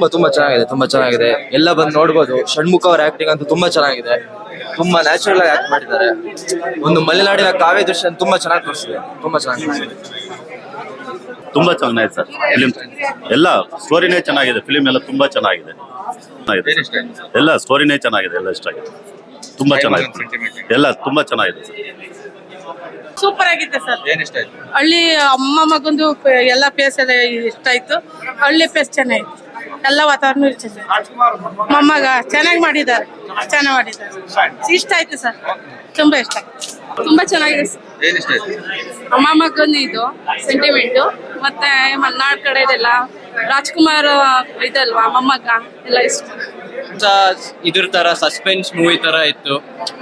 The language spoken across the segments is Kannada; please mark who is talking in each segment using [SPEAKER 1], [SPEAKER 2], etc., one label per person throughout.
[SPEAKER 1] ತುಂಬಾ ಚೆನ್ನಾಗಿದೆ, ತುಂಬಾ ಚೆನ್ನಾಗಿದೆ. ಎಲ್ಲ ಬಂದು ನೋಡ್ಬೋದು. ಷಣ್ಮುಖ ಅವ್ರ ಆಕ್ಟಿಂಗ್ ಅಂತೂ ತುಂಬಾ ಚೆನ್ನಾಗಿದೆ. ತುಂಬಾ ನ್ಯಾಚುರಲ್ ಆಗಿ ಆಕ್ಟ್ ಮಾಡಿದ್ದಾರೆ. ಒಂದು ಮಲೆನಾಡಿನ ಕಾವ್ಯ ದೃಶ್ಯ ತುಂಬಾ ಚೆನ್ನಾಗಿ ತೋರಿಸಿದೆ. ತುಂಬಾ ಚೆನ್ನಾಗಿ ತೋರಿಸಿದೆ.
[SPEAKER 2] ತುಂಬಾ ಚೆನ್ನಾಗಿದೆ ಸರ್ ಫಿಲಿಂ. ಎಲ್ಲ ಸ್ಟೋರಿನೇ ಚೆನ್ನಾಗಿದೆ. ಫಿಲಿಂ ಎಲ್ಲ ತುಂಬಾ ಚೆನ್ನಾಗಿದೆ. ಎಲ್ಲ ಸ್ಟೋರಿನೇ ಚೆನ್ನಾಗಿದೆ. ಎಲ್ಲ ಇಷ್ಟ ಆಗಿದೆ. ತುಂಬಾ ಚೆನ್ನಾಗಿದೆ. ಎಲ್ಲ ತುಂಬಾ ಚೆನ್ನಾಗಿದೆ ಸರ್.
[SPEAKER 3] ಸೂಪರ್ ಆಗಿದೆ ಸರ್. ಹಳ್ಳಿ ಅಮ್ಮ ಮಗಂದು ಎಲ್ಲ ಪ್ಲೇಸ್ ಎಲ್ಲ ಇಷ್ಟ ಆಯ್ತು. ಹಳ್ಳಿ ಪ್ಲೇಸ್ ಚೆನ್ನಾಗಿತ್ತು. ಎಲ್ಲ ವಾತಾವರಣ ಮೊಮ್ಮಗ ಚೆನ್ನಾಗಿ ಮಾಡಿದ್ದಾರೆ. ಇಷ್ಟ ಆಯ್ತು ಸರ್. ತುಂಬಾ ಇಷ್ಟ ಆಯ್ತು. ತುಂಬಾ ಚೆನ್ನಾಗಿದೆ ಸರ್. ಅಮ್ಮ ಮಗಂದು ಇದು ಸೆಂಟಿಮೆಂಟು ಮತ್ತೆ ಮಲ್ನಾಡ್ ಕಡೆದೆಲ್ಲ ರಾಜ್ಕುಮಾರ್ ಇದಲ್ವಾ ಮೊಮ್ಮಗ ಎಲ್ಲ ಇಷ್ಟ.
[SPEAKER 1] ಇದ್ರ ತರ ಸಸ್ಪೆನ್ಸ್ ಮೂವಿ ತರ ಇತ್ತು.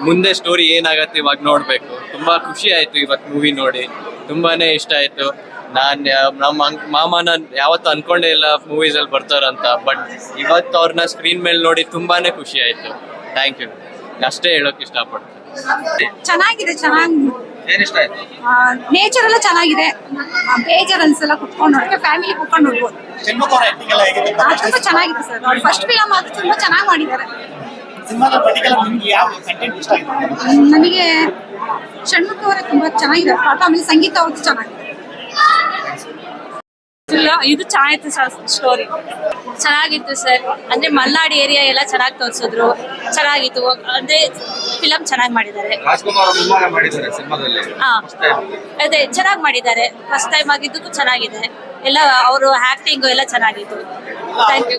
[SPEAKER 1] ಮುಂದೆ ಸ್ಟೋರಿ ಏನಾಗತ್ತೆ ಇವಾಗ ನೋಡ್ಬೇಕು. ತುಂಬಾ ಖುಷಿ ಆಯ್ತು ಇವತ್ತು ಮೂವಿ ನೋಡಿ. ತುಂಬಾನೇ ಇಷ್ಟ ಆಯ್ತು. ನಮ್ಮ ಮಾಮನ ಯಾವತ್ತು ಅನ್ಕೊಂಡೇ ಇಲ್ಲ ಮೂವೀಸ್ ಅಲ್ಲಿ ಬರ್ತಾರಂತ. ಬಟ್ ಇವತ್ತು ಅವ್ರನ್ನ ಸ್ಕ್ರೀನ್ ಮೇಲೆ ನೋಡಿ ತುಂಬಾನೇ ಖುಷಿ ಆಯ್ತು. Thank you. ಅಷ್ಟೇ ಹೇಳೋಕೆ ಇಷ್ಟಪಡ್ತೀನಿ.
[SPEAKER 4] ಚೆನ್ನಾಗಿದೆ. ನೇಚರ್ ಎಲ್ಲ ಚೆನ್ನಾಗಿದೆ. ಬೇಜಾರ್ ಅನ್ಸಲ್ಲ. ಕುತ್ಕೊಂಡು ನೋಡಕ್ಕೆ ಫ್ಯಾಮಿಲಿ ಕುತ್ಕೊಂಡು ನೋಡ್ಬೋದು. ತುಂಬಾ ಚೆನ್ನಾಗಿದೆ ಸರ್. ಫಸ್ಟ್ ಫಿಲಮ್ ಆದ್ರೂ ತುಂಬಾ ಚೆನ್ನಾಗಿ ಮಾಡಿದ್ದಾರೆ. ನನಗೆ ಷಣ್ಮುಖ ಅವರೇ ತುಂಬಾ ಚೆನ್ನಾಗಿದೆ. ಆಮೇಲೆ ಸಂಗೀತ ಅವ್ರದ್ದು ಚೆನ್ನಾಗಿದೆ.
[SPEAKER 3] ಇದು ಚೆನ್ನಾಗಿತ್ತು ಸರ್. ಸ್ಟೋರಿ
[SPEAKER 5] ಚೆನ್ನಾಗಿತ್ತು ಸರ್. ಅಂದ್ರೆ ಮಲ್ನಾಡು ಏರಿಯಾ ಎಲ್ಲ ಚೆನ್ನಾಗಿ ತೋರಿಸಿದ್ರು. ಚೆನ್ನಾಗಿತ್ತು. ಅಂದ್ರೆ ಫಿಲಂ ಚೆನ್ನಾಗಿ ಮಾಡಿದ್ದಾರೆ. ಅದೇ ಚೆನ್ನಾಗಿ ಮಾಡಿದ್ದಾರೆ. ಫಸ್ಟ್ ಟೈಮ್ ಆಗಿದ್ದಕ್ಕೂ ಚೆನ್ನಾಗಿದೆ. ಎಲ್ಲ ಅವರು ಆಕ್ಟಿಂಗ್ ಎಲ್ಲ ಚೆನ್ನಾಗಿತ್ತು. Thank you.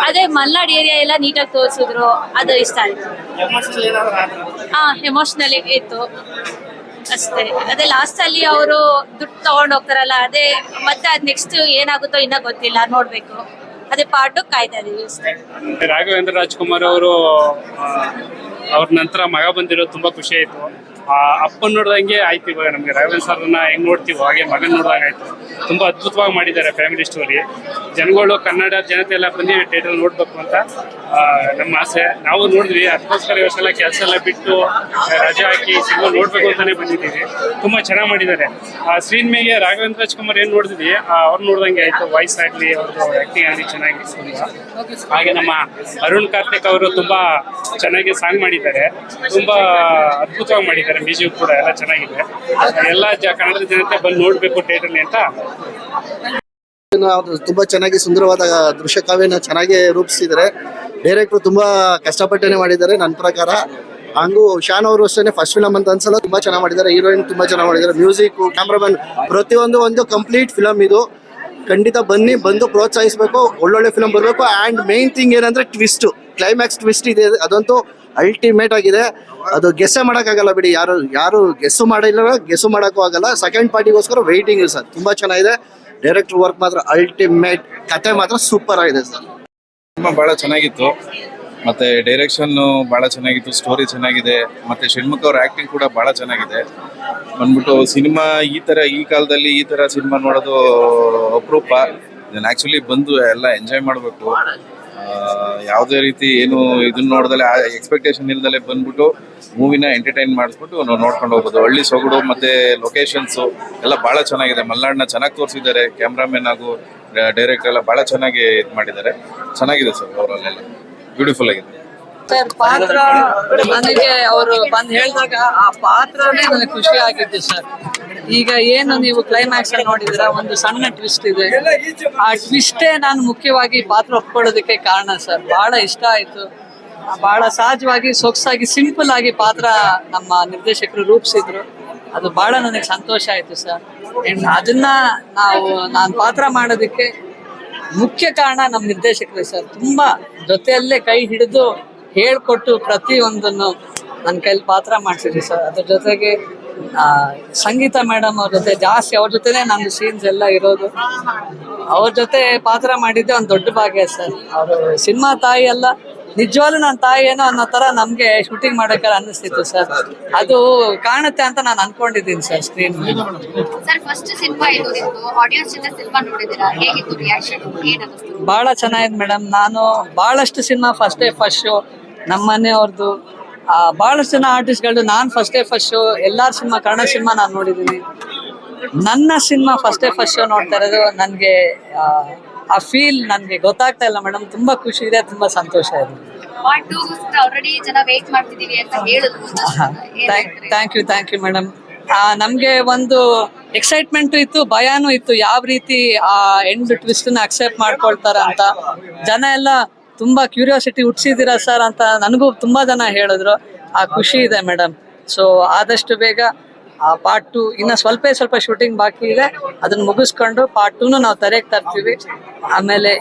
[SPEAKER 5] ಅದೇ ಮಲ್ನಾಡು ಏರಿಯಾ ಎಲ್ಲ ನೀಟಾಗಿ ತೋರಿಸಿದ್ರು. ಅದು ಇಷ್ಟ ಆಯ್ತು. ಎಮೋಷನಲ್ ಇತ್ತು ಅಷ್ಟೇ. ಅದೇ ಲಾಸ್ಟ್ ಅಲ್ಲಿ ಅವರು ದುಡ್ಡು ತಗೊಂಡ್ ಹೋಗ್ತಾರಲ್ಲ, ಅದೇ ಮತ್ತೆ ಅದ್ ನೆಕ್ಸ್ಟ್ ಏನಾಗುತ್ತೋ ಇನ್ನ ಗೊತ್ತಿಲ್ಲ, ನೋಡ್ಬೇಕು. ಅದೇ ಪಾರ್ಟು ಕಾಯ್ತಾ ಇದೀವಿ ಅಷ್ಟೇ.
[SPEAKER 6] ರಾಘವೇಂದ್ರ ರಾಜ್ಕುಮಾರ್ ಅವರು ಅವ್ರ ನಂತರ ಮಗ ಬಂದಿರೋದು ತುಂಬಾ ಖುಷಿ ಆಯ್ತು. ಅಪ್ಪನ್ ನೋಡ್ದಂಗೆ ಆಯ್ತು. ಇವಾಗ ನಮ್ಗೆ ರಾಘವೇಂದ್ರ ಸರ್ನ ಹೆಂಗ್ ನೋಡ್ತೀವೋ ಹಾಗೆ ಮಗನ್ ನೋಡ್ದಂಗೆ ಆಯ್ತು. ತುಂಬಾ ಅದ್ಭುತವಾಗಿ ಮಾಡಿದ್ದಾರೆ ಫ್ಯಾಮಿಲಿ ಸ್ಟೋರಿ. ಜನಗಳು ಕನ್ನಡ ಜನತೆ ಎಲ್ಲ ಬಂದು ಥಿಯೇಟರ್ ನೋಡ್ಬೇಕು ಅಂತ ನಮ್ಮ ಆಸೆ. ನಾವು ನೋಡಿದ್ವಿ. ಅದಕ್ಕೋಸ್ಕರ ಇವತ್ತೆಲ್ಲ ಕೆಲಸ ಎಲ್ಲ ಬಿಟ್ಟು ರಜೆ ಹಾಕಿ ಸಿನಿಮಾ ನೋಡ್ಬೇಕು ಅಂತಾನೆ ಬಂದಿದ್ದೀವಿ. ತುಂಬಾ ಚೆನ್ನಾಗಿ ಮಾಡಿದ್ದಾರೆ. ಆ ಸ್ಕ್ರೀನ್ ಮೇಲೆ ರಾಘವೇಂದ್ರ ರಾಜ್ಕುಮಾರ್ ಏನ್ ನೋಡಿದ್ವಿ ಅವ್ರು ನೋಡ್ದಂಗೆ ಆಯ್ತು. ವಾಯ್ಸ್ ಆಗ್ಲಿ, ಅವ್ರದ್ದು ಆಕ್ಟಿಂಗ್ ಆಗಲಿ ಚೆನ್ನಾಗಿ ತುಂಬಾ. ಹಾಗೆ ನಮ್ಮ ಅರುಣ್ ಕಾರ್ತಿಕ್ ಅವರು ತುಂಬಾ ಚೆನ್ನಾಗಿ ಸಾಂಗ್ ಮಾಡಿದ್ದಾರೆ. ತುಂಬಾ ಅದ್ಭುತವಾಗಿ ಮಾಡಿದ್ದಾರೆ. ಮ್ಯೂಸಿಕ್ ಕೂಡ ಎಲ್ಲ ಚೆನ್ನಾಗಿದೆ. ಎಲ್ಲ ಕನ್ನಡದ ಜನತೆ ಬಂದು ನೋಡ್ಬೇಕು ಥಿಯೇಟರ್ಲಿ ಅಂತ.
[SPEAKER 7] ತುಂಬಾ ಚೆನ್ನಾಗಿ ಸುಂದರವಾದ ದೃಶ್ಯ ಕಾವ್ಯನ ಚೆನ್ನಾಗಿ ರೂಪಿಸಿದ್ದಾರೆ. ಡೈರೆಕ್ಟ್ರು ತುಂಬಾ ಕಷ್ಟಪಟ್ಟನೆ ಮಾಡಿದ್ದಾರೆ ನನ್ನ ಪ್ರಕಾರ. ಹಂಗೂ ಶಾನ್ ಅವರು ಅಷ್ಟೇ ಫಸ್ಟ್ ಫಿಲಮ್ ಅಂತ ಅನ್ಸಲ್ಲ. ತುಂಬಾ ಚೆನ್ನಾಗಿ ಮಾಡಿದ್ದಾರೆ. ಹೀರೋಯಿನ್ ತುಂಬಾ ಚೆನ್ನಾಗಿ ಮಾಡಿದ್ದಾರೆ. ಮ್ಯೂಸಿಕ್, ಕ್ಯಾಮ್ರಾಮನ್ ಪ್ರತಿಯೊಂದು ಒಂದು ಕಂಪ್ಲೀಟ್ ಫಿಲಮ್ ಇದು. ಖಂಡಿತ ಬಂದು ಪ್ರೋತ್ಸಾಹಿಸಬೇಕು. ಒಳ್ಳೊಳ್ಳೆ ಫಿಲಮ್ ಬರಬೇಕು. ಆ್ಯಂಡ್ ಮೇನ್ ಥಿಂಗ್ ಏನಂದ್ರೆ ಟ್ವಿಸ್ಟ್, ಕ್ಲೈಮ್ಯಾಕ್ಸ್ ಟ್ವಿಸ್ಟ್ ಇದೆ. ಅದಂತೂ ಅಲ್ಟಿಮೇಟ್ ಆಗಿದೆ. ಅದು ಗೆಸ್ಸೇ ಮಾಡೋಕ್ಕಾಗಲ್ಲ ಬಿಡಿ. ಯಾರು ಗೆಸ್ಸು ಮಾಡಿಲ್ಲ, ಗೆಸ್ಸು ಮಾಡೋಕ್ಕೂ ಆಗಲ್ಲ. ಸೆಕೆಂಡ್ ಪಾರ್ಟಿಗೋಸ್ಕರ ವೆಯ್ಟಿಂಗ್ ಸರ್. ತುಂಬ ಚೆನ್ನಾಗಿದೆ. ಡೈರೆಕ್ಟರ್ ವರ್ಕ್ ಮಾತ್ರ ಅಲ್ಟಿಮೇಟ್. ಕತೆ ಮಾತ್ರ ಸೂಪರ್ ಆಗಿದೆ ಸರ್.
[SPEAKER 8] ಸಿನಿಮಾ ಭಾಳ ಚೆನ್ನಾಗಿತ್ತು. ಮತ್ತು ಡೈರೆಕ್ಷನ್ನು ಭಾಳ ಚೆನ್ನಾಗಿತ್ತು. ಸ್ಟೋರಿ ಚೆನ್ನಾಗಿದೆ. ಮತ್ತು ಷಣ್ಮುಖ ಅವ್ರ ಆ್ಯಕ್ಟಿಂಗ್ ಕೂಡ ಭಾಳ ಚೆನ್ನಾಗಿದೆ. ಬಂದ್ಬಿಟ್ಟು ಸಿನಿಮಾ ಈ ಕಾಲದಲ್ಲಿ ಈ ಥರ ಸಿನಿಮಾ ನೋಡೋದು ಅಪರೂಪ. ಇದನ್ನು ಆ್ಯಕ್ಚುಲಿ ಬಂದು ಎಲ್ಲ ಎಂಜಾಯ್ ಮಾಡಬೇಕು. ಯಾವುದೇ ರೀತಿ ಏನು ಇದನ್ನ ನೋಡ್ದಲೆ, ಎಕ್ಸ್ಪೆಕ್ಟೇಷನ್ ಇಲ್ದಲೆ ಬಂದ್ಬಿಟ್ಟು ಮೂವಿನ ಎಂಟರ್ಟೈನ್ ಮಾಡಿಸ್ಬಿಟ್ಟು ನೋಡ್ಕೊಂಡು ಹೋಗ್ಬೋದು. ಹಳ್ಳಿ ಸೊಗಡು ಮತ್ತು ಲೊಕೇಶನ್ಸು ಎಲ್ಲ ಭಾಳ ಚೆನ್ನಾಗಿದೆ. ಮಲೆನಾಡನ್ನ ಚೆನ್ನಾಗಿ ತೋರಿಸಿದ್ದಾರೆ. ಕ್ಯಾಮ್ರಾಮನ್ ಹಾಗೂ ಡೈರೆಕ್ಟರ್ ಎಲ್ಲ ಭಾಳ ಚೆನ್ನಾಗಿ ಇದು ಮಾಡಿದ್ದಾರೆ. ಚೆನ್ನಾಗಿದೆ ಸರ್. ಅವರಲ್ಲೆಲ್ಲ ಬ್ಯೂಟಿಫುಲ್ ಆಗಿದೆ
[SPEAKER 9] ಸರ್. ಪಾತ್ರ ನನಗೆ ಅವರು ಬಂದು ಹೇಳಿದಾಗ ಆ ಪಾತ್ರನೇ ನನಗೆ ಖುಷಿ ಆಗಿತ್ತು ಸರ್. ಈಗ ಏನು ನೀವು ಕ್ಲೈಮ್ಯಾಕ್ಸ್ ನೋಡಿದ್ರ, ಒಂದು ಸಣ್ಣ ಟ್ವಿಸ್ಟ್ ಇದೆ. ಆ ಟ್ವಿಸ್ಟೇ ನಾನು ಮುಖ್ಯವಾಗಿ ಪಾತ್ರ ಒಪ್ಕೊಳ್ಳೋದಕ್ಕೆ ಕಾರಣ ಸರ್. ಬಹಳ ಇಷ್ಟ ಆಯ್ತು. ಬಹಳ ಸಹಜವಾಗಿ, ಸೊಗಸಾಗಿ, ಸಿಂಪಲ್ ಆಗಿ ಪಾತ್ರ ನಮ್ಮ ನಿರ್ದೇಶಕರು ರೂಪಿಸಿದ್ರು. ಅದು ಬಹಳ ನನಗೆ ಸಂತೋಷ ಆಯ್ತು ಸರ್. ಅದನ್ನ ನಾನು ಪಾತ್ರ ಮಾಡೋದಕ್ಕೆ ಮುಖ್ಯ ಕಾರಣ ನಮ್ಮ ನಿರ್ದೇಶಕರು ಸರ್. ತುಂಬಾ ಜೊತೆಯಲ್ಲೇ ಕೈ ಹಿಡಿದು ಹೇಳ್ಕೊಟ್ಟು ಪ್ರತಿಯೊಂದನ್ನು ನನ್ನ ಕೈಲಿ ಪಾತ್ರ ಮಾಡಿಸಿದ್ವಿ ಸರ್. ಅದ್ರ ಜೊತೆಗೆ ಸಂಗೀತ ಮೇಡಮ್ ಅವ್ರ ಜೊತೆ ಜಾಸ್ತಿ, ಅವ್ರ ಜೊತೆನೇ ನನ್ನ ಸೀನ್ಸ್ ಎಲ್ಲ ಇರೋದು. ಅವ್ರ ಜೊತೆ ಪಾತ್ರ ಮಾಡಿದ್ದೆ ಒಂದು ದೊಡ್ಡ ಭಾಗ್ಯ ಸರ್. ಅವರು ಸಿನಿಮಾ ತಾಯಿ ಅಲ್ಲ, ನಿಜವಾಗ್ಲೂ ನನ್ನ ತಾಯಿ ಏನೋ ಅನ್ನೋ ತರ ನಮ್ಗೆ ಶೂಟಿಂಗ್ ಮಾಡೋಕ್ಕಾಗ ಅನ್ನಿಸ್ತಿತ್ತು ಸರ್. ಅದು ಕಾಣುತ್ತೆ ಅಂತ ನಾನು ಅನ್ಕೊಂಡಿದ್ದೀನಿ ಸರ್ ಸ್ಕ್ರೀನ್. ಬಹಳ ಚೆನ್ನಾಗಿದೆ ಮೇಡಮ್. ನಾನು ಬಹಳಷ್ಟು ಸಿನಿಮಾ ಫಸ್ಟ್ ಶೋ ನಮ್ಮನೆ ಅವ್ರದ್ದು, ಬಹಳಷ್ಟು ಜನ ಆರ್ಟಿಸ್ಟ್ಗಳು ನಾನು ಫಸ್ಟ್ ಶೋ ಎಲ್ಲಾರ ಸಿನಿಮಾ, ಕನ್ನಡ ಸಿನಿಮಾ ನಾನು ನೋಡಿದ್ದೀನಿ. ನನ್ನ ಸಿನಿಮಾ ಫಸ್ಟ್ ಶೋ ನೋಡ್ತಾ ಇರೋದು ನನಗೆ ಆ ಫೀಲ್ ನನಗೆ ಗೊತ್ತಾಗ್ತಾ ಇಲ್ಲ ಮೇಡಮ್. ತುಂಬಾ ಖುಷಿ ಇದೆ, ತುಂಬಾ ಸಂತೋಷ ಇದೆ.
[SPEAKER 5] ಪಾರ್ಟ್ 2 ಆಲ್ರೆಡಿ ಜನ ವೇಟ್ ಮಾಡ್ತಿದೀವಿ ಅಂತ ಹೇಳಿದ್ರು.
[SPEAKER 9] Thank you madam. ನಮ್ಗೆ ಒಂದು ಎಕ್ಸೈಟ್ಮೆಂಟ್ ಇತ್ತು, ಭಯಾನೂ ಇತ್ತು, ಯಾವ ರೀತಿ ಆ ಎಂಡ್ ಟ್ವಿಸ್ಟ್ ನ ಅಕ್ಸೆಪ್ಟ್ ಮಾಡ್ಕೊಳ್ತಾರ ಅಂತ. ಜನ ಎಲ್ಲ ತುಂಬಾ ಕ್ಯೂರಿಯಾಸಿಟಿ ಹುಟ್ಟಿಸಿದಿರಾ ಸರ್ ಅಂತ ನನಗೂ ತುಂಬಾ ಜನ ಹೇಳಿದ್ರು. ಆ ಖುಷಿ ಇದೆ ಮೇಡಮ್. ಸೊ ಆದಷ್ಟು ಬೇಗ ಆ ಪಾರ್ಟ್ 2 ಇನ್ನ ಸ್ವಲ್ಪ ಶೂಟಿಂಗ್ ಬಾಕಿ ಇದೆ, ಅದನ್ನ ಮುಗಿಸ್ಕೊಂಡು ಪಾರ್ಟ್ 2 ನಾವು ತೆರೆಗೆ ತರ್ತೀವಿ. ಆಮೇಲೆ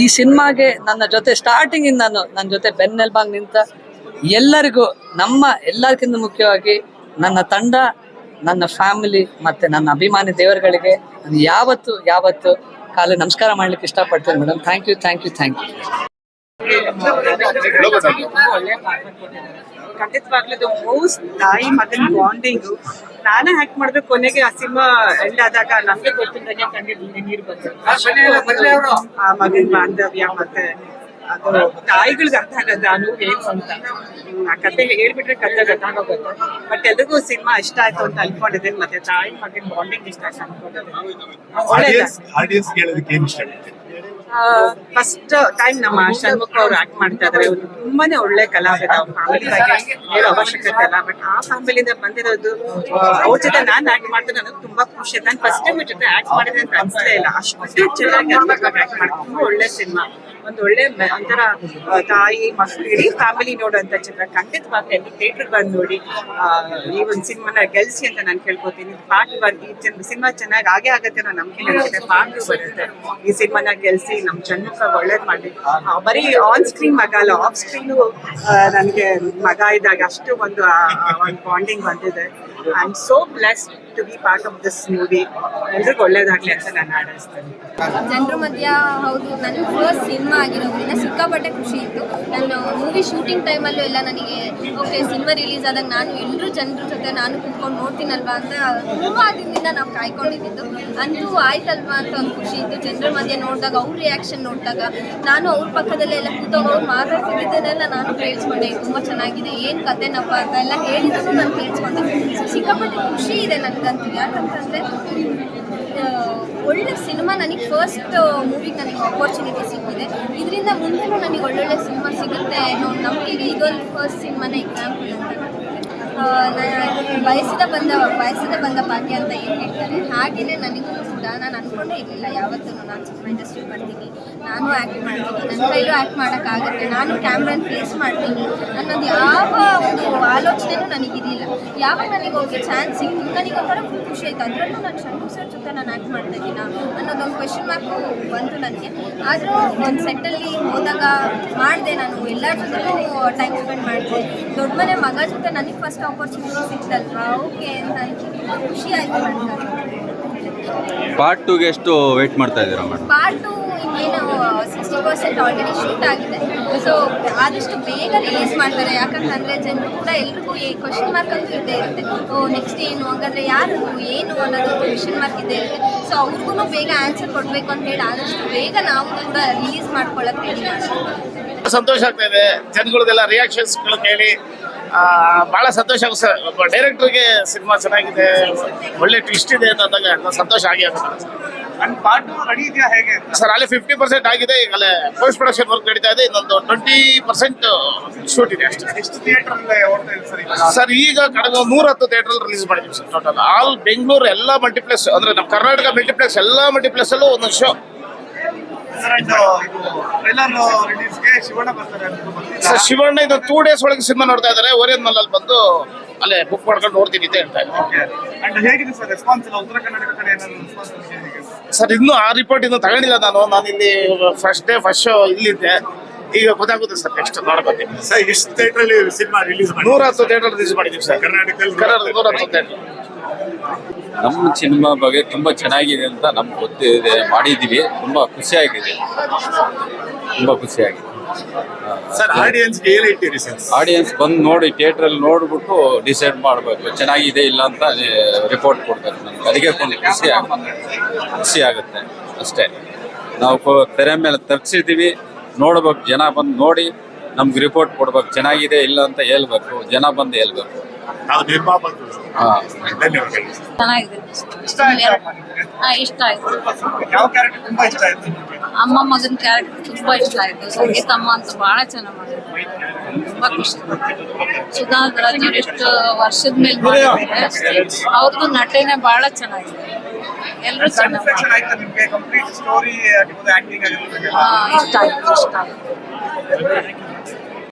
[SPEAKER 9] ಈ ಸಿನಿಮಾಗೆ ನನ್ನ ಜೊತೆ ಸ್ಟಾರ್ಟಿಂಗ್ ಇಂದ ನನ್ನ ಜೊತೆ ಬೆನ್ನೆಲ್ಬಾಗ್ ನಿಂತ ಎಲ್ಲರಿಗೂ, ಎಲ್ಲರಿಗಿಂತ ಮುಖ್ಯವಾಗಿ ನನ್ನ ತಂಡ, ನನ್ನ ಫ್ಯಾಮಿಲಿ ಮತ್ತೆ ನನ್ನ ಅಭಿಮಾನಿ ದೇವರುಗಳಿಗೆ ನಾನು ಯಾವತ್ತು ಕಾಲು ನಮಸ್ಕಾರ ಮಾಡ್ಲಿಕ್ಕೆ ಇಷ್ಟಪಡ್ತೇನೆ ಮೇಡಮ್. Thank you.
[SPEAKER 10] ಖಂಡಿತವಾಗ್ಲೂ ಮೋಸ್ಟ್ ತಾಯಿ ಮಗನ್ ಬಾಂಡಿಂಗು ನಾನೇ ಹ್ಯಾಕ್ ಮಾಡಿದ್ರೆ ಕೊನೆಗೆ ಆ ಸಿನಿಮಾ ಎಂಡ್ ಆದಾಗ ನಮ್ಗೆ ಗೊತ್ತಿದ್ದಂಗೆ ಕಣ್ಣಿಗೆ ನೀರು ಬಂತು. ಆ ಮಗನ್ ಬಾಂಧವ್ಯ ಮತ್ತೆ ಅದು ತಾಯಿಗಳಿಗೆ ಅರ್ಥ ಆಗತ್ತೆ ಆ ನೋವು ಏನು ಅಂತ. ಆ ಕತೆ ಹೇಳ್ಬಿಟ್ರೆ ಕತೆ ಗೊತ್ತಾಗೋಗುತ್ತೆ. ಬಟ್ ಎಲ್ರಿಗೂ ಸಿನಿಮಾ ಇಷ್ಟ ಆಯ್ತು ಅಂತ ಅನ್ಕೊಂಡಿದ್ದೀನಿ. ಮತ್ತೆ ತಾಯಿ ಮಗನ್ ಬಾಂಡಿಂಗ್ ಇಷ್ಟ ಆಯ್ತು ಅನ್ಕೊಂಡಿದ್ದೀನಿ. ಫಸ್ಟ್ ಟೈಮ್ ನಮ್ಮ ಷಣ್ಮುಖ ಅವ್ರು ಆಕ್ಟ್ ಮಾಡ್ತಾ ಇದಾರೆ. ತುಂಬಾನೇ ಒಳ್ಳೆ ಕಲಾವಿದ. ಅವ್ರ ಫ್ಯಾಮಿಲಿ ಬಗ್ಗೆ ಹೇಳೋ ಅವಶ್ಯಕತೆ ಇಲ್ಲ. ಬಟ್ ಆ ಫ್ಯಾಮಿಲಿಯಿಂದ ಬಂದಿರೋದು ಅವ್ರ ಜೊತೆ ನಾನ್ ಆಕ್ಟ್ ಮಾಡ್ತೀನಿ ನನಗೆ ತುಂಬಾ ಖುಷಿ. ನಾನು ಫಸ್ಟ್ ಟೈಮ್ ಜೊತೆ ಆಕ್ಟ್ ಮಾಡಿದೆ ಅಂತ ಅನ್ಸಲೇ ಇಲ್ಲ. ಅಷ್ಟು ಚೆನ್ನಾಗಿ ಅರ್ಥವಾಗಿ ಆಕ್ಟ್ ಮಾಡಿ ತುಂಬಾ ಒಳ್ಳೆ ಸಿನಿಮಾ. ಒಂದು ಒಳ್ಳೆ ಒಂಥರ ತಾಯಿ ಮಕ್ಕಳು ಇಡೀ ಫ್ಯಾಮಿಲಿ ನೋಡುವಂತ ಚಿತ್ರ. ಖಂಡಿತವಾಗಿ ಎಲ್ಲರೂ ಥಿಯೇಟರ್ ಬಂದು ನೋಡಿ ಈ ಒಂದು ಸಿನಿಮಾನ ಗೆಲ್ಸಿ ಅಂತ ನಾನು ಕೇಳ್ಕೊತೀನಿ. ಪಾರ್ಟ್ 1 ಈ ಸಿನಿಮಾ ಚೆನ್ನಾಗಿ ಆಗತ್ತೆ ಅನ್ನೋ ನಂಬಿಕೆ ನನಗಿದೆ. ಪಾರ್ಟ್ 2 ಬರುತ್ತೆ. ಈ ಸಿನಿಮಾನ ಗೆಲ್ಸಿ ನಮ್ ಷಣ್ಮುಖ ಒಳ್ಳೇದ್ ಮಾಡಿ. ಬರೀ ಆನ್ ಸ್ಕ್ರೀನ್ ಮಗ ಅಲ್ಲ, ಆಫ್ ಸ್ಕ್ರೀನು ನನಗೆ ಮಗ ಇದ್ದಾಗ ಅಷ್ಟು ಒಂದು ಬಾಂಡಿಂಗ್ ಬಂದಿದೆ. I am so blessed to be part of this movie. ಎಲ್ರಿಗೂ ಒಳ್ಳೇದಾಗ್ಲಿ ಅಂತ ನಾನು ಹಾರೈಸ್ತೇನೆ.
[SPEAKER 4] ಜನರ ಮಧ್ಯ ಹೌದು, ನನ್ನ ಫಸ್ಟ್ ಸಿನಿಮಾ ಆಗಿರೋದ್ರಿಂದ ಸಿಕ್ಕಾಪಟ್ಟೆ ಖುಷಿ ಇತ್ತು. ನಾನು ಮೂವಿ ಶೂಟಿಂಗ್ ಟೈಮಲ್ಲೂ ಎಲ್ಲ ನನಗೆ ಓಕೆ ಸಿನಿಮಾ ರಿಲೀಸ್ ಆದಾಗ ನಾನು ಎಲ್ಲರೂ ಜನರ ಜೊತೆ ನಾನು ಕುತ್ಕೊಂಡು ನೋಡ್ತೀನಲ್ವಾ ಅಂತ ತುಂಬ ದಿನದಿಂದ ನಾವು ಕಾಯ್ಕೊಂಡಿದ್ದು. ಅಂತೂ ಆಯ್ತಲ್ವಾ ಅಂತ ಒಂದು ಖುಷಿ ಇತ್ತು. ಜನರ ಮಧ್ಯೆ ನೋಡಿದಾಗ ಅವ್ರ ರಿಯಾಕ್ಷನ್ ನೋಡಿದಾಗ ನಾನು ಅವ್ರ ಪಕ್ಕದಲ್ಲೇ ಎಲ್ಲ ಕೂತವ್ರು ಅವ್ರು ಮಾತಾಡ್ತಿದ್ದನ್ನೆಲ್ಲ ನಾನು ಕೇಳಿಸ್ಕೊಂಡೆ. ತುಂಬ ಚೆನ್ನಾಗಿದೆ, ಏನು ಕತೆನಪ್ಪ ಅಂತ ಎಲ್ಲ ಹೇಳಿದ್ರು ನಾನು ಕೇಳಿಸ್ಕೊಂಡೆ. ಸಿಕ್ಕಾಪಟ್ಟೆ ಖುಷಿ ಇದೆ ನನಗಂತೂ. ಯಾಕಂತಂದರೆ ಒಳ್ಳೆ ಸಿನಿಮಾ ನನಗೆ ಫಸ್ಟ್ ಮೂವಿಗೆ ನನಗೆ ಆಪರ್ಚುನಿಟಿ ಸಿಕ್ಕಿದೆ. ಇದರಿಂದ ಮುಂದೆನೂ ನನಗೆ ಒಳ್ಳೊಳ್ಳೆ ಸಿನಿಮಾ ಸಿಗುತ್ತೆ ಅನ್ನೋ ನಂಬಿಕೆಗೆ ಇದೊಂದು ಫಸ್ಟ್ ಸಿನಿಮಾನ ಎಕ್ಸಾಂಪಲ್ ಅಂತ. ವಯಸ್ಸಿದ ಬಂದ ಭಾಗ್ಯ ಅಂತ ಏನು ಹೇಳ್ತಾರೆ, ಹಾಗೆಯೇ ನನಗೂ ಕೂಡ ನಾನು ಅಂದ್ಕೊಂಡೇ ಇರಲಿಲ್ಲ ಯಾವತ್ತೂ ನಾನು ಸಿನಿಮಾ ಇಂಡಸ್ಟ್ರಿಗೆ ಬರ್ತೀನಿ, ನಾನು ಆ್ಯಕ್ಟ್ ಮಾಡ್ತೀನಿ, ನನ್ನ ಕೈಲೂ ಆ್ಯಕ್ಟ್ ಮಾಡೋಕ್ಕಾಗುತ್ತೆ, ನಾನು ಕ್ಯಾಮ್ರಾನ ಫೇಸ್ ಮಾಡ್ತೀನಿ ಅನ್ನೋದು ಯಾವ ಒಂದು ಆಲೋಚನೆಯೂ ನನಗಿರಲಿಲ್ಲ. ಯಾವಾಗ ನನಗೆ ಹೋಗಿ ಚಾನ್ಸ್ ಸಿಕ್ತು ನನಗೆ ಒಂಥರ ಖುಷಿ ಆಯಿತು. ಅದರಲ್ಲೂ ನಾನು ಷಣ್ಮುಖ ಸರ್ ಜೊತೆ ನಾನು ಆ್ಯಕ್ಟ್ ಮಾಡ್ತಾ ಇದ್ದೀನ ಅನ್ನೋದೊಂದು ಕ್ವೆಶನ್ ಮಾರ್ಕು ಬಂತು ನನಗೆ. ಆದರೂ ಒಂದು ಸೆಟ್ಟಲ್ಲಿ ಹೋದಾಗ ಮಾಡಿದೆ, ನಾನು ಎಲ್ಲರ ಜೊತೆಲೂ ಟೈಮ್ ಸ್ಪೆಂಡ್ ಮಾಡಿದೆ. ದೊಡ್ಡ ಮನೆ ಮಗ ಜೊತೆ ನನಗೆ ಫಸ್ಟ್ ಆಪರ್ಚುನಿಟಿ ಸಿಕ್ತಲ್ವಾ, ಓಕೆ ಅಂತ ತುಂಬ ಖುಷಿ ಆಯಿತು ನನಗೆ.
[SPEAKER 11] ಪಾರ್ಟ್ 2ಗೆ ಎಷ್ಟು ವೇಟ್ ಮಾಡ್ತಾ ಇದ್ದೀರಾ ಮೇಡಮ್?
[SPEAKER 4] ಪಾರ್ಟ್ 2 ಇನ್ನೇನು 60% ಆಲ್ರೆಡಿ ಶೂಟ್ ಆಗಿದೆ. ಸೊ ಆದಷ್ಟು ಬೇಗ ರಿಲೀಸ್ ಮಾಡ್ತಾರೆ. ಯಾಕಂತಂದರೆ ಜನರು ಕೂಡ ಎಲ್ರಿಗೂ ಈ ಕ್ವಶನ್ ಮಾರ್ಕ್ ಅಂತೂ ಇದ್ದೇ ಇರುತ್ತೆ. ನೆಕ್ಸ್ಟ್ ಏನು ಹಂಗಂದರೆ ಯಾರು ಏನು ಅನ್ನೋದು ಕ್ವಶನ್ ಮಾರ್ಕ್ ಇದ್ದೇ ಇರುತ್ತೆ. ಸೊ ಅವ್ರಿಗೂ ಬೇಗ ಆನ್ಸರ್ ಕೊಡಬೇಕು ಅಂತ ಹೇಳಿ ಆದಷ್ಟು ಬೇಗ ನಾವು ಕೂಡ ರಿಲೀಸ್ ಮಾಡ್ಕೊಳ್ಳೋಕೆ ರೆಡಿ ಮಾಡ್ತೀವಿ.
[SPEAKER 12] ಸಂತೋಷ ಆಗ್ತಾ ಇದೆ. ಜನಗಳದೆಲ್ಲ ರಿಯಾಕ್ಷನ್ಸ್ಗಳು ಕೇಳಿ ಬಹಳ ಸಂತೋಷ ಆಗುತ್ತೆ. ಡೈರೆಕ್ಟರ್ಗೆ ಸಿನಿಮಾ ಚೆನ್ನಾಗಿದೆ, ಒಳ್ಳೆ ಟ್ವಿಸ್ಟ್ ಇದೆ ಅಂದಾಗ ಸಂತೋಷ ಆಗುತ್ತೆ. ಸರ್ ಅಲ್ಲಿ 50% ಆಗಿದೆ. ಈಗಲೇ ಪೋಸ್ಟ್ ಪ್ರೊಡಕ್ಷನ್ ವರ್ಕ್ ನಡೀತಾ ಇದೆ. ಇನ್ನೊಂದು 20% ಶೂಟ್ ಇದೆ ಅಷ್ಟೇ. ಎಷ್ಟು ಥಿಯೇಟರ್ ಸರ್? ಈಗ ಕಳೆದ 110 ಥಿಯೇಟರ್ ರಿಲೀಸ್ ಮಾಡಿದ್ವಿ ಸರ್. ಟೋಟಲ್ ಆಲ್ ಬೆಂಗಳೂರು ಎಲ್ಲ ಮಲ್ಟಿಪ್ಲೆಕ್ಸ್, ಅಂದ್ರೆ ನಮ್ಮ ಕರ್ನಾಟಕ ಮಲ್ಟಿಪ್ಲೆಕ್ಸ್ ಎಲ್ಲ ಮಲ್ಟಿಪ್ಲೆಕ್ಸ್ ಅಲ್ಲೂ ಒಂದೊಂದು ಶೋ. ಸರ್ ಶಿವಣ್ಣ ಇದು 2 days ಒಳಗೆ ಸಿನಿಮಾ ನೋಡ್ತಾ ಇದ್ದಾರೆ. ಓರಿಯನ್ ಮಲ್ಲಲ್ಲಿ ಬಂದು ಅಲ್ಲೇ ಬುಕ್ ಮಾಡ್ಕೊಂಡು ನೋಡ್ತೀನಿ ಅಂತ ಹೇಳ್ತಾ ಇದ್ದಾರೆ. ಸರ್ ಇನ್ನೂ ಆ ರಿಪೋರ್ಟ್ ಇನ್ನೂ ತಗೊಂಡಿಲ್ಲ ನಾನು ಇಲ್ಲಿ ಫಸ್ಟ್ ಶೋ ಇಲ್ಲಿದ್ದೆ. ಈಗ ಗೊತ್ತಾಗುತ್ತೆ ಸರ್, ನೆಕ್ಸ್ಟ್ ನೋಡ್ಬೇಕು ಸರ್. ಎಷ್ಟು theatre cinema release 110 theatre release ಮಾಡಿದ್ದೀವಿ ಸರ್ ಕರ್ನಾಟಕದಲ್ಲಿ. 110 ಥಿಯೇಟರ್.
[SPEAKER 11] ನಮ್ಮ ಸಿನಿಮಾ ಬಗ್ಗೆ ತುಂಬ ಚೆನ್ನಾಗಿದೆ ಅಂತ ನಮ್ಗೆ ಗೊತ್ತಿದೆ, ಮಾಡಿದ್ದೀವಿ. ತುಂಬ ಖುಷಿಯಾಗಿದೆ, ತುಂಬ ಖುಷಿಯಾಗಿದೆ
[SPEAKER 12] ಸರ್. ಆಡಿಯನ್ಸ್ಗೆ ಏನು ಹೇಳ್ತೀರಿ ಸರ್?
[SPEAKER 11] ಆಡಿಯನ್ಸ್ ಬಂದು ನೋಡಿ ಥಿಯೇಟ್ರಲ್ಲಿ ನೋಡ್ಬಿಟ್ಟು ಡಿಸೈಡ್ ಮಾಡಬೇಕು ಚೆನ್ನಾಗಿದೆ ಇಲ್ಲ ಅಂತ ರಿಪೋರ್ಟ್ ಕೊಡ್ತಾರೆ. ನಮ್ಗೆ ಅದಕ್ಕೆ ಖುಷಿ ಆಗುತ್ತೆ ಅಷ್ಟೇ. ನಾವು ತೆರೆ ಮೇಲೆ ತರಿಸಿದ್ದೀವಿ, ನೋಡ್ಬೇಕು. ಜನ ಬಂದು ನೋಡಿ ನಮ್ಗೆ ರಿಪೋರ್ಟ್ ಕೊಡ್ಬೇಕು, ಚೆನ್ನಾಗಿದೆ ಇಲ್ಲ ಅಂತ ಹೇಳ್ಬೇಕು, ಜನ ಬಂದು ಹೇಳ್ಬೇಕು.
[SPEAKER 13] ನಾವು ನಿರ್ಮಾಪಕರು.
[SPEAKER 11] ಹಾ
[SPEAKER 13] ಧನ್ಯವಾದಗಳು.
[SPEAKER 5] ಚೆನ್ನಾಗಿದೆ. ಇಷ್ಟ ಆಯ್ತು.
[SPEAKER 13] ಯಾವ ಕ್ಯಾರೆಕ್ಟರ್ ತುಂಬಾ ಇಷ್ಟ ಆಯ್ತು?
[SPEAKER 5] ಅಮ್ಮ ಮಗನ ಕ್ಯಾರೆಕ್ಟರ್ ತುಂಬಾ ಇಷ್ಟ ಆಯ್ತು. ಸಂಗೀತಮ್ಮ ಅಂತ ಬಹಳ ಚೆನ್ನಾಗಿ ಮಾಡಿದ್ರು. ತುಂಬಾ ಖುಷಿ. ಸುಧಾಕರ್ ರಾಜ್ ಅವ್ರು ಎಷ್ಟು ವರ್ಷದ ಮೇಲೆ ಮಾಡಿದ್ದಾರೆ. ಅವ್ರದ್ದು ನಟನೆ ಬಹಳ ಚೆನ್ನಾಗಿದೆ. ಎಲ್ಲರೂ ಚೆನ್ನಾಗಿ
[SPEAKER 13] ಸ್ಯಾಟಿಸ್ಫ್ಯಾಕ್ಷನ್ ಆಯ್ತಾ ನಿಮ್ಗೆ? ಕಂಪ್ಲೀಟ್ ಸ್ಟೋರಿ ಆಗಿರ್ಬೋದು, ಆಕ್ಟಿಂಗ್ ಆಗಿರ್ಬೋದು.
[SPEAKER 5] ಇಷ್ಟ ಆಯ್ತು.